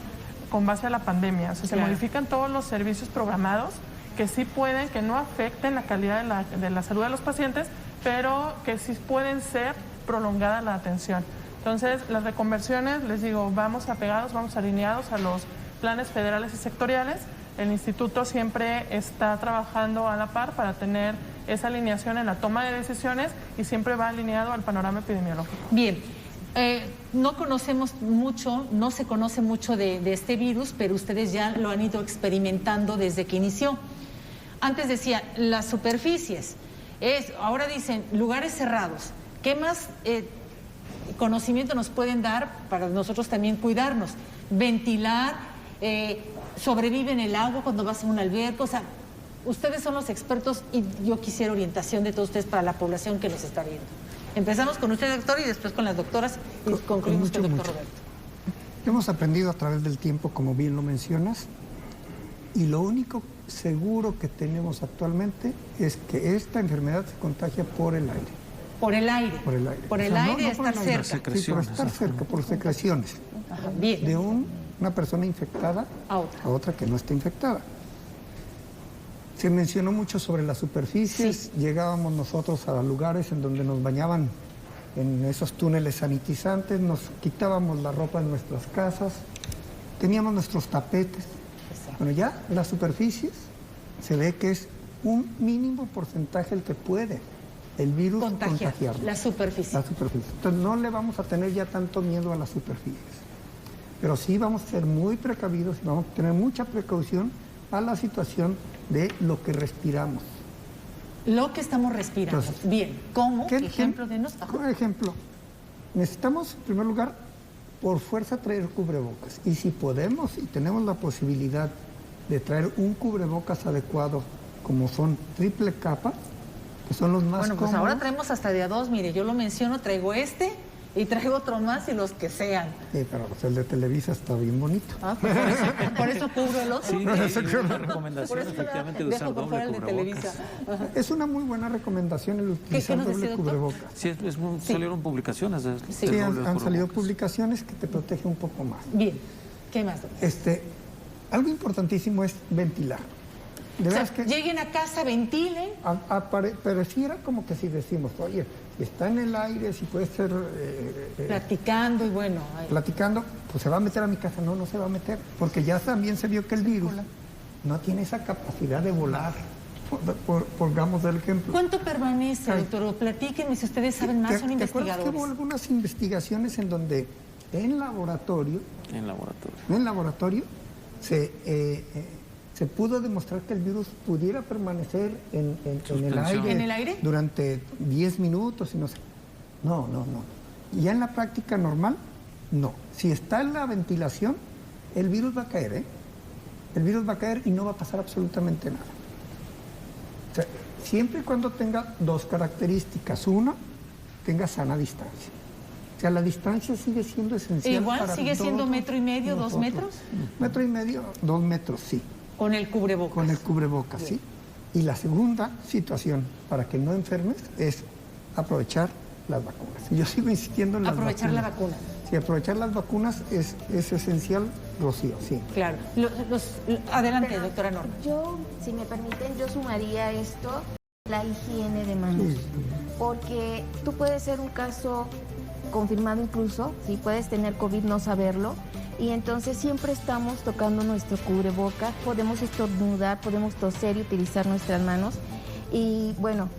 S2: con base a la pandemia. O sea,
S1: claro,
S2: se modifican todos los servicios programados que sí pueden, que no afecten la calidad de la salud de los pacientes, pero que sí pueden ser prolongada la atención. Entonces, las reconversiones, les digo, vamos apegados, vamos alineados a los planes federales y sectoriales. El instituto siempre está trabajando a la par para tener esa alineación en la toma de decisiones, y siempre va alineado al panorama epidemiológico.
S1: Bien, no conocemos mucho, no se conoce mucho de este virus, pero ustedes ya lo han ido experimentando desde que inició. Antes decía, las superficies, ahora dicen lugares cerrados. ¿Qué más conocimiento nos pueden dar para nosotros también cuidarnos? Ventilar, sobrevive en el agua cuando vas a un alberca. O sea, ustedes son los expertos y yo quisiera orientación de todos ustedes para la población que nos está viendo. Empezamos con usted, doctor, y después con las doctoras, y concluimos con el doctor Roberto.
S3: Hemos aprendido a través del tiempo, como bien lo mencionas, y lo único seguro que tenemos actualmente es que esta enfermedad se contagia por el aire.
S1: Por el aire.
S3: Por el aire.
S1: Por el aire, estar cerca.
S3: Sí, por estar cerca, por secreciones.
S1: Ajá, bien.
S3: De una persona infectada
S1: a
S3: otra que no está infectada. Se mencionó mucho sobre las superficies.
S1: Sí.
S3: Llegábamos nosotros a lugares en donde nos bañaban en esos túneles sanitizantes, nos quitábamos la ropa en nuestras casas, teníamos nuestros tapetes.
S1: Exacto.
S3: Bueno, ya las superficies se ve que es un mínimo porcentaje el que puede el virus contagiar.
S1: La superficie.
S3: La superficie. Entonces no le vamos a tener ya tanto miedo a las superficies. Pero sí vamos a ser muy precavidos y vamos a tener mucha precaución a la situación de lo que respiramos.
S1: Lo que estamos respirando.
S3: Entonces,
S1: bien, ¿cómo?
S3: ¿qué
S1: Ejemplo de nos.
S3: Por ejemplo, necesitamos en primer lugar por fuerza traer cubrebocas. Y si podemos y tenemos la posibilidad de traer un cubrebocas adecuado, como son triple capa, que son los más
S1: Bueno, pues
S3: cómodos.
S1: ahora traemos hasta de a dos. Mire, yo lo menciono, traigo este y traigo otro más, y los que sean.
S3: Sí, pero pues el de Televisa está bien bonito.
S1: Ah, pues por eso cubro el otro.
S5: Sí, hay una
S1: Por
S5: recomendación
S1: eso
S5: efectivamente de
S1: dejo
S5: usar
S1: por fuera
S5: doble
S1: el de Televisa.
S5: cubrebocas.
S1: Ajá.
S3: Es una muy buena recomendación el utilizar
S1: nos decía,
S3: doble
S1: doctor?
S3: cubrebocas.
S5: Sí, salieron publicaciones de
S1: Sí.
S3: Sí,
S5: doble
S3: han salido
S5: cubrebocas.
S3: publicaciones que te protegen un poco más.
S1: Bien, ¿qué más, doctor?
S3: Algo importantísimo es ventilar. De
S1: O sea,
S3: veras que
S1: lleguen a casa, ventilen.
S3: pareciera como que si decimos, oye, si está en el aire, si puede ser
S1: Platicando y bueno.
S3: platicando, pues se va a meter a mi casa. No, no se va a meter, porque ya también se vio que el virus no tiene esa capacidad de volar. Pongamos el ejemplo.
S1: ¿Cuánto permanece,
S3: Ay.
S1: doctor? Platíquenme si ustedes saben más, son
S3: ¿Te acuerdas que hubo
S1: investigadores.
S3: algunas investigaciones en donde en laboratorio se pudo demostrar que el virus pudiera permanecer en el aire durante 10 minutos y no sé. No. Ya en la práctica normal, no. Si está en la ventilación, el virus va a caer, ¿eh? El virus va a caer y no va a pasar absolutamente nada. O sea, siempre y cuando tenga dos características. Una, tenga sana distancia. O sea, la distancia sigue siendo esencial.
S1: Igual sigue siendo 1,5 metros,
S3: nosotros.
S1: 2 metros.
S3: 1,5 metros, 2 metros, sí.
S1: Con el cubrebocas.
S3: Con el cubrebocas, sí. Y la segunda situación para que no enfermes es aprovechar las vacunas. Y yo sigo insistiendo en las vacunas.
S1: Aprovechar la vacuna.
S3: Sí, aprovechar las vacunas es esencial, Rocío, sí.
S1: Claro. Adelante, doctora Norma.
S4: Yo, si me permiten, yo sumaría a esto la higiene de manos.
S3: Sí.
S4: Porque tú puedes ser un caso confirmado incluso, si puedes tener COVID, no saberlo. Y entonces siempre estamos tocando nuestro cubrebocas, podemos estornudar, podemos toser y utilizar nuestras manos. Y bueno,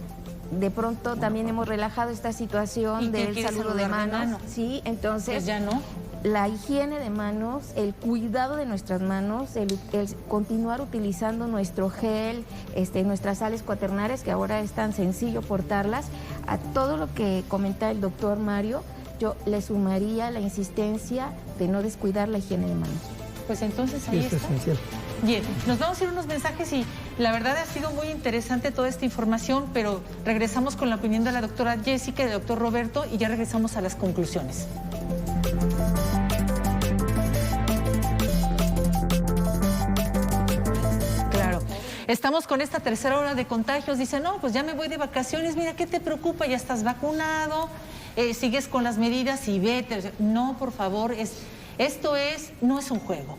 S4: de pronto también hemos relajado esta situación del saludo de manos. Sí, entonces
S1: Pues ya no.
S4: La higiene de manos, el cuidado de nuestras manos, el continuar utilizando nuestro gel, nuestras sales cuaternarias, que ahora es tan sencillo portarlas. A todo lo que comenta el doctor Mario, yo le sumaría la insistencia de no descuidar la higiene de manos.
S1: Pues entonces
S3: Sí,
S1: ahí
S3: es
S1: está.
S3: esencial.
S1: Bien, nos vamos a ir unos mensajes y la verdad ha sido muy interesante toda esta información, pero regresamos con la opinión de la doctora Jessica y del doctor Roberto y ya regresamos a las conclusiones. Claro. Estamos con esta tercera ola de contagios. Dice, no, pues ya me voy de vacaciones. Mira, ¿qué te preocupa? Ya estás vacunado, sigues con las medidas y vete. No, por favor, no es un juego.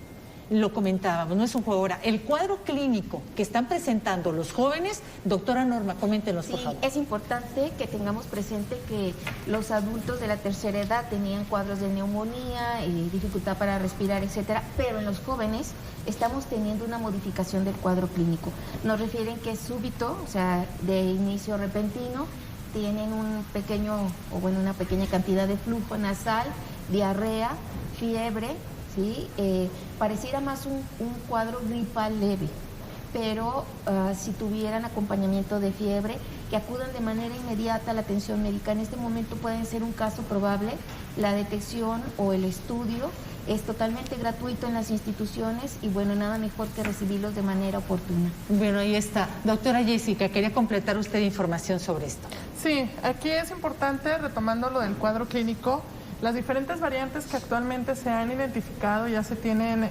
S1: Lo comentábamos, no es un juego. Ahora, el cuadro clínico que están presentando los jóvenes, doctora Norma, coméntenos, por favor.
S4: Es importante que tengamos presente que los adultos de la tercera edad tenían cuadros de neumonía, dificultad para respirar, etcétera, pero en los jóvenes estamos teniendo una modificación del cuadro clínico. Nos refieren que es súbito, o sea, de inicio repentino, tienen una pequeña cantidad de flujo nasal, diarrea, fiebre. ¿Sí? Pareciera más un cuadro gripal leve, pero si tuvieran acompañamiento de fiebre, que acudan de manera inmediata a la atención médica. En este momento pueden ser un caso probable. La detección o el estudio es totalmente gratuito en las instituciones y bueno, nada mejor que recibirlos de manera oportuna.
S1: Bueno, ahí está. Doctora Jessica, quería completar usted información sobre esto.
S2: Sí, aquí es importante, retomando lo del cuadro clínico, las diferentes variantes que actualmente se han identificado, ya se tienen,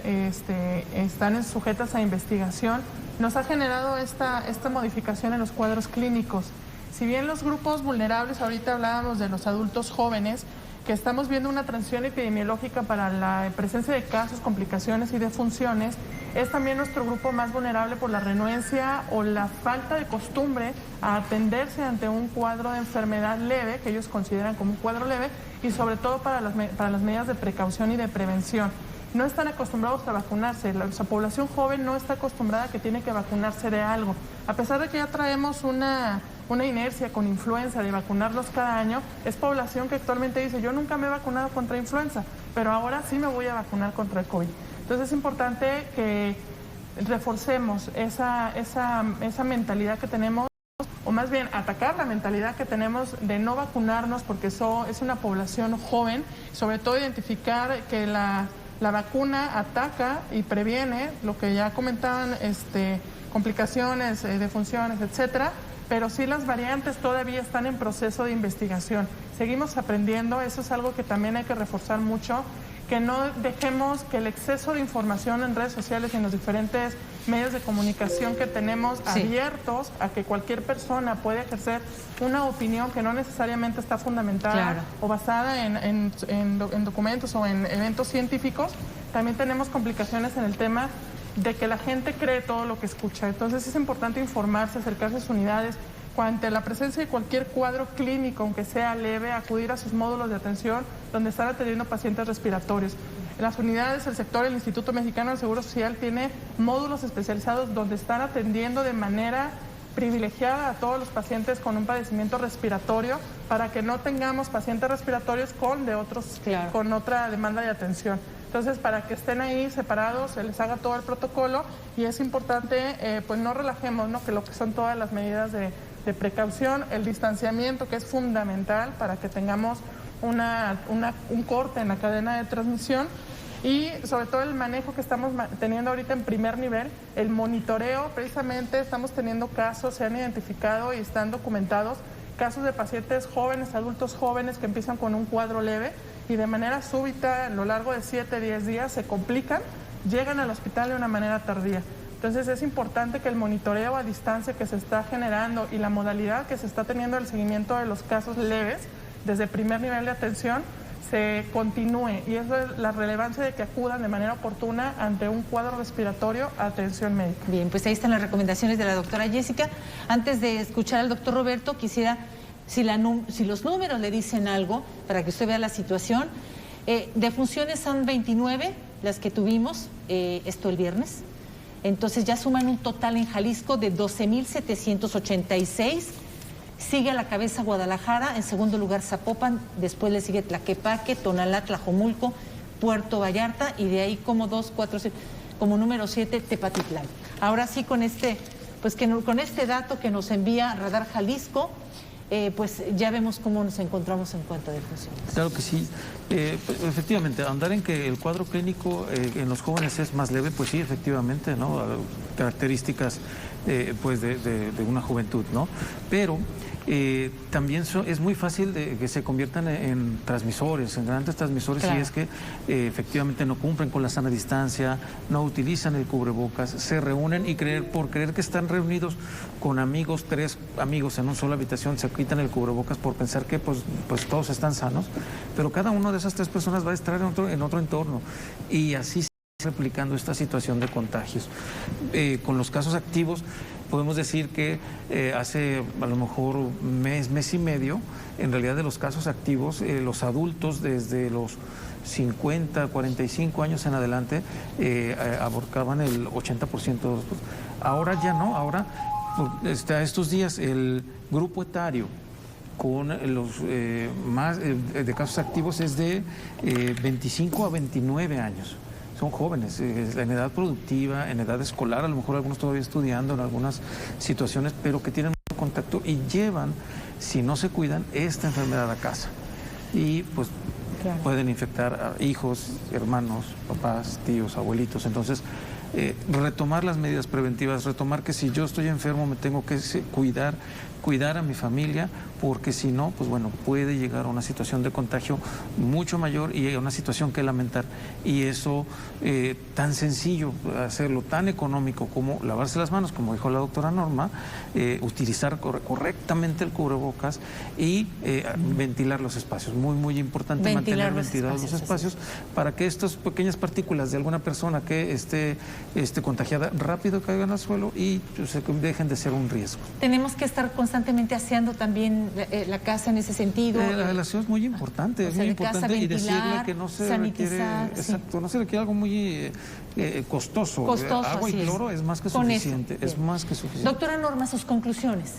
S2: están sujetas a investigación, nos ha generado esta modificación en los cuadros clínicos. Si bien los grupos vulnerables, ahorita hablábamos de los adultos jóvenes, que estamos viendo una transición epidemiológica para la presencia de casos, complicaciones y defunciones, es también nuestro grupo más vulnerable por la renuencia o la falta de costumbre a atenderse ante un cuadro de enfermedad leve, que ellos consideran como un cuadro leve, y sobre todo para las medidas de precaución y de prevención. No están acostumbrados a vacunarse, la población joven no está acostumbrada a que tiene que vacunarse de algo. A pesar de que ya traemos una inercia con influenza de vacunarlos cada año, es población que actualmente dice, yo nunca me he vacunado contra influenza, pero ahora sí me voy a vacunar contra el COVID. Entonces es importante que reforcemos esa mentalidad que tenemos, o más bien atacar la mentalidad que tenemos de no vacunarnos porque eso es una población joven, sobre todo identificar que la vacuna ataca y previene lo que ya comentaban, complicaciones, defunciones, etcétera, pero sí las variantes todavía están en proceso de investigación. Seguimos aprendiendo, eso es algo que también hay que reforzar mucho, que no dejemos que el exceso de información en redes sociales y en los diferentes medios de comunicación que tenemos abiertos a que cualquier persona pueda ejercer una opinión que no necesariamente está fundamentada o basada en documentos o en eventos científicos. También tenemos complicaciones en el tema de que la gente cree todo lo que escucha. Entonces es importante informarse, acercarse a sus unidades. Ante la presencia de cualquier cuadro clínico, aunque sea leve, acudir a sus módulos de atención donde están atendiendo pacientes respiratorios. En las unidades del sector, el Instituto Mexicano del Seguro Social tiene módulos especializados donde están atendiendo de manera privilegiada a todos los pacientes con un padecimiento respiratorio para que no tengamos pacientes respiratorios con otra demanda de atención. Entonces, para que estén ahí separados, se les haga todo el protocolo y es importante, pues no relajemos, ¿no? Que lo que son todas las medidas de precaución, el distanciamiento, que es fundamental para que tengamos un corte en la cadena de transmisión. Y sobre todo el manejo que estamos teniendo ahorita en primer nivel, el monitoreo, precisamente estamos teniendo casos, se han identificado y están documentados casos de pacientes jóvenes, adultos jóvenes que empiezan con un cuadro leve y de manera súbita, a lo largo de 7, 10 días, se complican, llegan al hospital de una manera tardía. Entonces es importante que el monitoreo a distancia que se está generando y la modalidad que se está teniendo el seguimiento de los casos leves desde primer nivel de atención se continúe, y eso es la relevancia de que acudan de manera oportuna ante un cuadro respiratorio a atención médica.
S1: Bien, pues ahí están las recomendaciones de la doctora Jessica. Antes de escuchar al doctor Roberto, quisiera, si los números le dicen algo, para que usted vea la situación. Defunciones son 29 las que tuvimos esto el viernes. Entonces ya suman un total en Jalisco de 12,786. Sigue a la cabeza Guadalajara, en segundo lugar Zapopan, después le sigue Tlaquepaque, Tonalá, Tlajomulco, Puerto Vallarta, y de ahí como como número 7 Tepatitlán. Ahora sí, con este dato que nos envía Radar Jalisco, pues ya vemos cómo nos encontramos en cuanto a defunciones.
S5: Claro que sí. Efectivamente, andar en que el cuadro clínico en los jóvenes es más leve, pues sí, efectivamente, ¿no? Características pues de una juventud, ¿no? Pero también es muy fácil que se conviertan en transmisores, en grandes transmisores, claro. Si es que efectivamente no cumplen con la sana distancia, no utilizan el cubrebocas, se reúnen y por creer que están reunidos con amigos, 3 amigos en una sola habitación, se quitan el cubrebocas por pensar que pues todos están sanos, pero cada una de esas 3 personas va a estar en otro entorno, y así se va replicando esta situación de contagios. Con los casos activos, podemos decir que hace a lo mejor mes y medio, en realidad de los casos activos, los adultos desde los 50, 45 años en adelante abarcaban el 80%. Ahora ya no, ahora estos días el grupo etario con los más de casos activos es de 25 a 29 años. Son jóvenes, en edad productiva, en edad escolar, a lo mejor algunos todavía estudiando en algunas situaciones, pero que tienen mucho contacto y llevan, si no se cuidan, esta enfermedad a casa. Y pues claro, pueden infectar a hijos, hermanos, papás, tíos, abuelitos. Entonces, retomar las medidas preventivas, retomar que si yo estoy enfermo me tengo que cuidar a mi familia, porque si no, pues bueno, puede llegar a una situación de contagio mucho mayor y a una situación que lamentar. Y eso, tan sencillo, hacerlo tan económico como lavarse las manos, como dijo la doctora Norma, utilizar correctamente el cubrebocas y ventilar los espacios. Muy, muy importante mantener ventilados los espacios para que estas pequeñas partículas de alguna persona que esté contagiada rápido caigan al suelo y dejen de ser un riesgo.
S1: Tenemos que estar constantemente aseando también la casa en ese sentido.
S5: El aseo es muy importante, es muy importante, y decirle que no se requiere, exacto, no se requiere algo muy costoso. Agua y cloro es más que suficiente, es más que suficiente.
S1: Doctora Norma, sus conclusiones.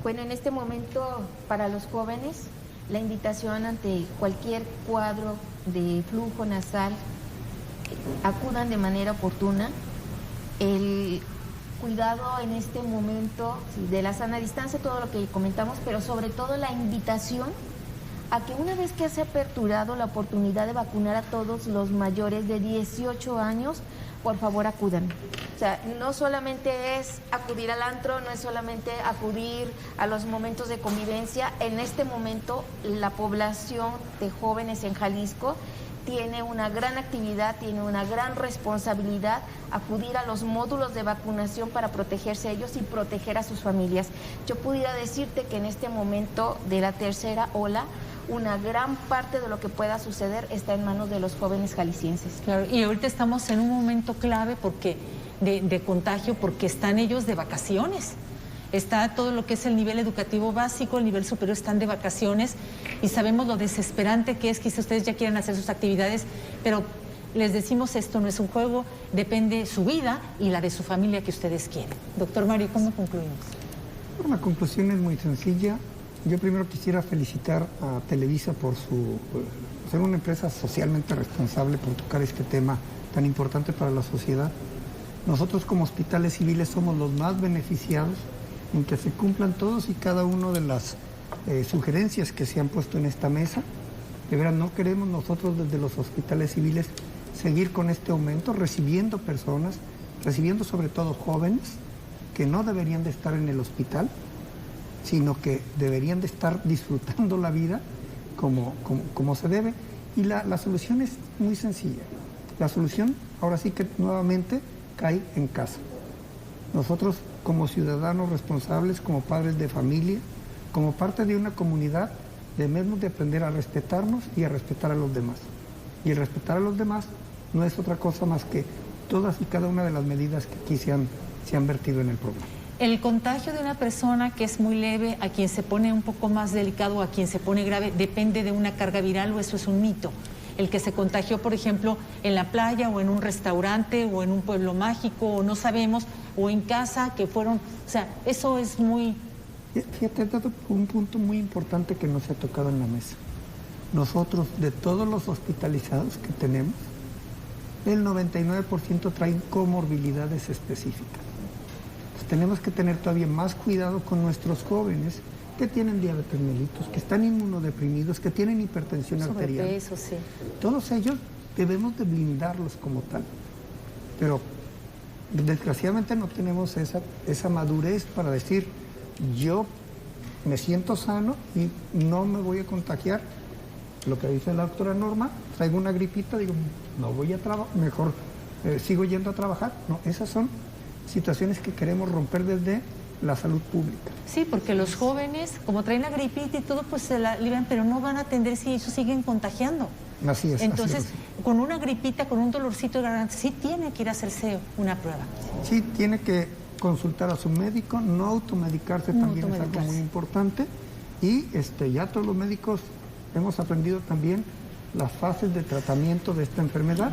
S4: Bueno, en este momento para los jóvenes, la invitación ante cualquier cuadro de flujo nasal, acudan de manera oportuna. El cuidado en este momento de la sana distancia, todo lo que comentamos, pero sobre todo la invitación a que una vez que se ha aperturado la oportunidad de vacunar a todos los mayores de 18 años, por favor acudan. O sea, no solamente es acudir al antro, no es solamente acudir a los momentos de convivencia. En este momento la población de jóvenes en Jalisco tiene una gran actividad, tiene una gran responsabilidad, acudir a los módulos de vacunación para protegerse a ellos y proteger a sus familias. Yo pudiera decirte que en este momento de la tercera ola, una gran parte de lo que pueda suceder está en manos de los jóvenes jaliscienses.
S1: Claro, y ahorita estamos en un momento clave de contagio, porque están ellos de vacaciones. Está todo lo que es el nivel educativo básico, el nivel superior están de vacaciones, y sabemos lo desesperante que es, quizás ustedes ya quieran hacer sus actividades, pero les decimos, esto no es un juego, depende su vida y la de su familia que ustedes quieren. Doctor Mario, ¿cómo concluimos?
S3: Bueno, la conclusión es muy sencilla. Yo primero quisiera felicitar a Televisa por ser una empresa socialmente responsable, por tocar este tema tan importante para la sociedad. Nosotros como hospitales civiles somos los más beneficiados en que se cumplan todos y cada una de las sugerencias que se han puesto en esta mesa. De verdad, no queremos nosotros desde los hospitales civiles seguir con este aumento, recibiendo personas, recibiendo sobre todo jóvenes que no deberían de estar en el hospital, sino que deberían de estar disfrutando la vida como se debe. Y la solución es muy sencilla. La solución, ahora sí que nuevamente, cae en casa. Nosotros, como ciudadanos responsables, como padres de familia, como parte de una comunidad, debemos de aprender a respetarnos y a respetar a los demás. Y el respetar a los demás no es otra cosa más que todas y cada una de las medidas que aquí se han vertido en el programa.
S1: El contagio de una persona que es muy leve a quien se pone un poco más delicado o a quien se pone grave depende de una carga viral, o eso es un mito. El que se contagió, por ejemplo, en la playa o en un restaurante o en un pueblo mágico o no sabemos, o en casa que fueron, o sea, eso es muy...
S3: Fíjate, he dado un punto muy importante que no se ha tocado en la mesa. Nosotros, de todos los hospitalizados que tenemos, el 99% traen comorbilidades específicas. Entonces, tenemos que tener todavía más cuidado con nuestros jóvenes que tienen diabetes mellitus, que están inmunodeprimidos, que tienen hipertensión arterial.
S1: Sobrepeso, sí.
S3: Todos ellos debemos de blindarlos como tal. Pero desgraciadamente no tenemos esa madurez para decir, yo me siento sano y no me voy a contagiar. Lo que dice la doctora Norma, traigo una gripita, digo, no voy a trabajar, mejor sigo yendo a trabajar. No, esas son situaciones que queremos romper desde la salud pública.
S1: Sí, porque los jóvenes, como traen la gripita y todo, pues se la libran, pero no van a atender si ellos siguen contagiando.
S3: Así es.
S1: Entonces,
S3: así es.
S1: con una gripita, con un dolorcito de garganta, sí tiene que ir a hacerse una prueba.
S3: Sí, tiene que consultar a su médico, no automedicarse
S1: No
S3: también es algo muy importante. Y ya todos los médicos hemos aprendido también las fases de tratamiento de esta enfermedad,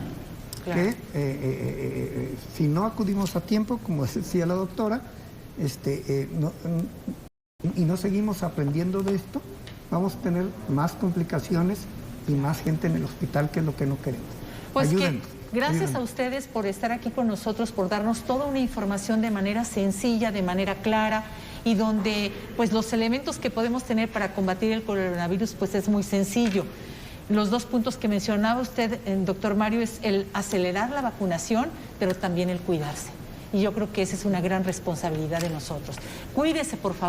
S3: claro, que si no acudimos a tiempo, como decía la doctora, y no seguimos aprendiendo de esto, vamos a tener más complicaciones y más gente en el hospital, que es lo que no queremos.
S1: Pues
S3: Ayúdenos.
S1: Gracias a ustedes por estar aquí con nosotros, por darnos toda una información de manera sencilla, de manera clara, y donde pues los elementos que podemos tener para combatir el coronavirus pues es muy sencillo. Los dos puntos que mencionaba usted, doctor Mario, es el acelerar la vacunación, pero también el cuidarse. Y yo creo que esa es una gran responsabilidad de nosotros. Cuídese, por favor.